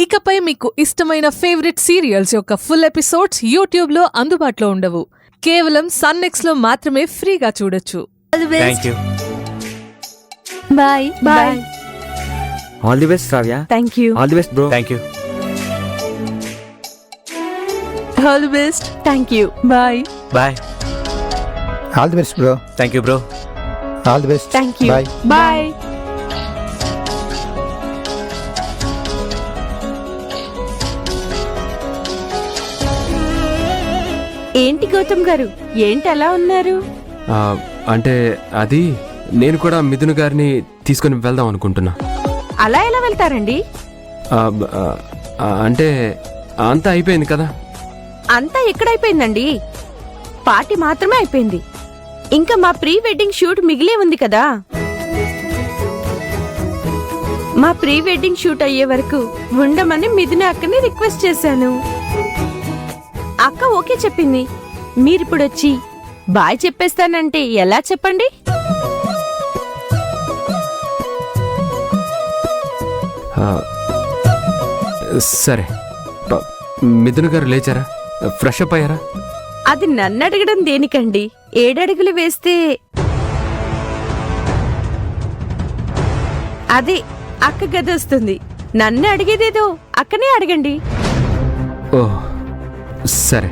ఇకపై మీకు ఇష్టమైన ఫేవరెట్ సీరియల్స్ యొక్క ఫుల్ ఎపిసోడ్స్ యూట్యూబ్లో అందుబాటులో ఉండవు. కేవలం సన్నెక్స్లో మాత్రమే ఫ్రీగా చూడొచ్చు. Thank you. Bye bye. All the best Shravya. Thank you. All the best bro. Thank you. All the best. Thank you. Bye bye. All the best bro. Thank you bro. All the best. Thank you. Bye bye. ఏంటి గౌతమ్ గారు, ఏంటి అలా ఉన్నారు? అంటే అది నేను కూడా మిథున్ గారిని తీసుకొని వెళ్దాం అనుకుంటున్నా. అలా ఎలా వెళ్తారండి? అంటే అంతా అయిపోయింది కదా. అంతా ఎక్కడైపోయిందండి? పార్టీ మాత్రమే అయిపోయింది. ఇంకా మా ప్రీ వెడ్డింగ్ షూట్ మిగిలే ఉంది కదా. మా ప్రీ వెడ్డింగ్ షూట్ అయ్యే వరకు ఉండమని మిథున అక్కని రిక్వెస్ట్ చేశాను. అక్క ఓకే చెప్పింది. మీరిప్పుడు వచ్చి బాయ్ చెప్పేస్తానంటే ఎలా చెప్పండి? సరే, మిథున్ గారు లేచారా? ఫ్రెష్ అప్ అయ్యారా? అది నన్ను అడగడం దేనికండి? 7 అడుగులు వేస్తే అదే అక్క గది వస్తుంది. నన్ను అడిగేదేదో అక్కనే అడగండి. ఓ సరే.